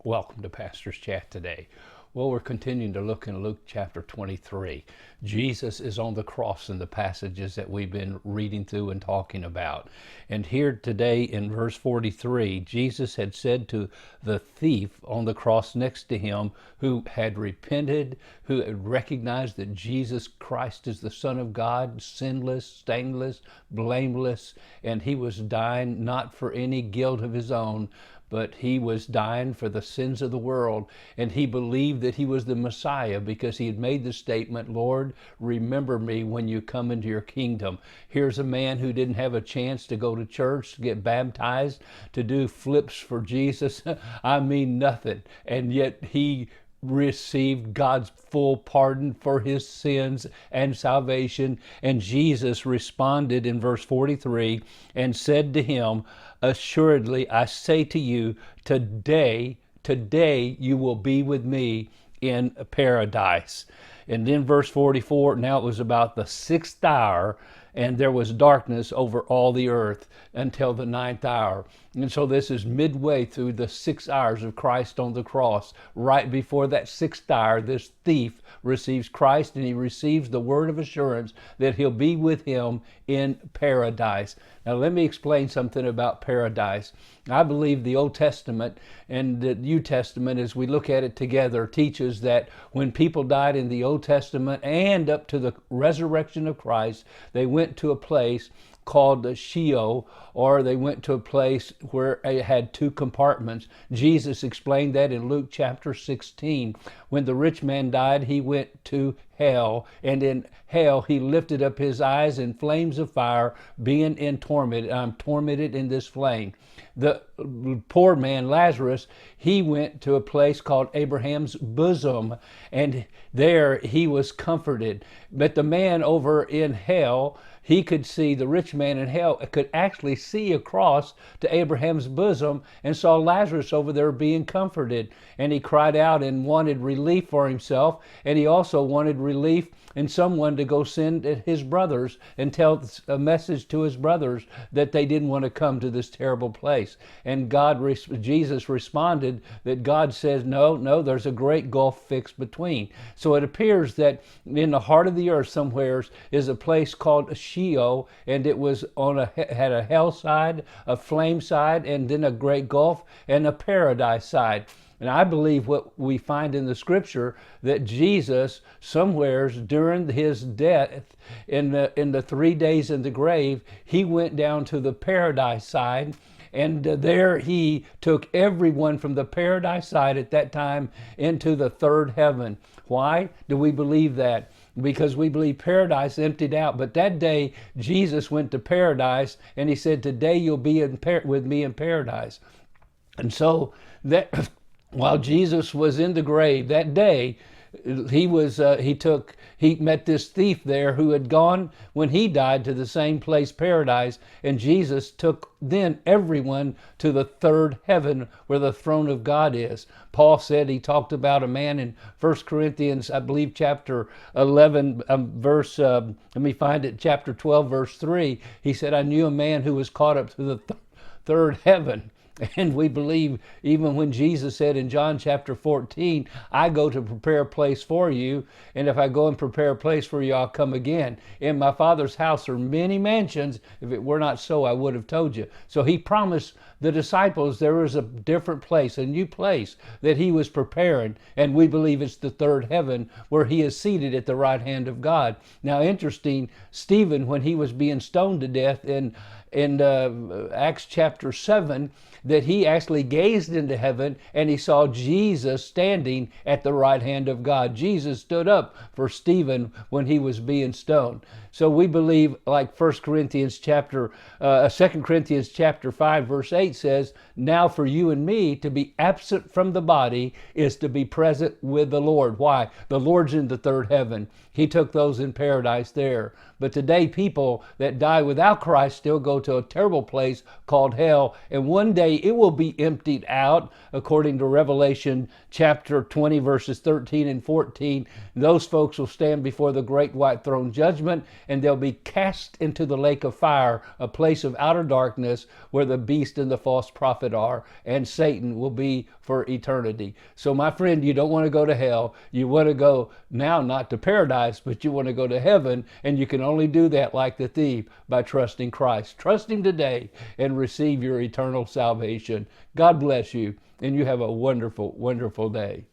Welcome to Pastor's Chat today. Well, we're continuing to look in Luke chapter 23. Jesus is on the cross in the passages that we've been reading through and talking about. And here today in verse 43, Jesus had said to the thief on the cross next to him who had repented, who had recognized that Jesus Christ is the Son of God, sinless, stainless, blameless, and he was dying not for any guilt of his own, but he was dying for the sins of the world. And he believed that he was the Messiah because he had made the statement, Lord, remember me when you come into your kingdom. Here's a man who didn't have a chance to go to church, to get baptized, to do flips for Jesus. I mean nothing. And yet he received God's full pardon for his sins and salvation. And Jesus responded in verse 43 and said to him, assuredly, I say to you, today you will be with me in paradise. And then verse 44, now it was about the 6th hour, and there was darkness over all the earth until the 9th hour. And so this is midway through the 6 hours of Christ on the cross. Right before that 6th hour, this thief receives Christ, and he receives the word of assurance that he'll be with him in paradise. Now let me explain something about paradise. I believe the Old Testament and the New Testament, as we look at it together, teaches that when people died in the Old Testament and up to the resurrection of Christ, they went to a place called Sheol, or they went to a place where it had 2 compartments. Jesus explained that in Luke chapter 16. When the rich man died, he went to hell, and in hell he lifted up his eyes in flames of fire, being in torment. I'm tormented in this flame. The poor man, Lazarus, he went to a place called Abraham's bosom, and there he was comforted. But the man over in hell, he could see, the rich man in hell could actually see across to Abraham's bosom and saw Lazarus over there being comforted. And he cried out and wanted relief for himself. And he also wanted relief and someone to go send his brothers and tell a message to his brothers that they didn't want to come to this terrible place. And Jesus responded that God says, no, there's a great gulf fixed between. So it appears that in the heart of the earth somewhere is a place called Sheol, and it was had a hell side, a flame side, and then a great gulf, and a paradise side. And I believe what we find in the scripture, that Jesus, somewheres during his death, in the 3 days in the grave, he went down to the paradise side, and there he took everyone from the paradise side at that time into the 3rd heaven. Why do we believe that? Because we believe paradise emptied out. But that day, Jesus went to paradise, and he said, today you'll be with me in paradise. And so that while Jesus was in the grave that day, he met this thief there who had gone when he died to the same place, paradise, and Jesus took then everyone to the 3rd heaven where the throne of God is. Paul said, he talked about a man in 1 Corinthians, I believe chapter 11, chapter 12, verse 3. He said, I knew a man who was caught up to the 3rd heaven. And we believe even when Jesus said in John chapter 14, I go to prepare a place for you, and if I go and prepare a place for you, I'll come again. In my Father's house are many mansions. If it were not so, I would have told you. So he promised the disciples there was a different place, a new place that he was preparing, and we believe it's the 3rd heaven where he is seated at the right hand of God. Now interesting, Stephen, when he was being stoned to death in Acts chapter 7, that he actually gazed into heaven and he saw Jesus standing at the right hand of God. Jesus stood up for Stephen when he was being stoned. So we believe, like 2 Corinthians chapter 5 verse 8 says, now for you and me to be absent from the body is to be present with the Lord. Why? The Lord's in the 3rd heaven. He took those in paradise there. But today people that die without Christ still go to a terrible place called hell. And one day it will be emptied out, according to Revelation chapter 20 verses 13 and 14. Those folks will stand before the great white throne judgment, and they'll be cast into the lake of fire, a place of outer darkness where the beast and the false prophet are, and Satan will be for eternity. So my friend, you don't want to go to hell. You want to go now, not to paradise, but you want to go to heaven, and you can only do that like the thief, by trusting Christ. Trust him today and receive your eternal salvation. God bless you, and you have a wonderful, wonderful day.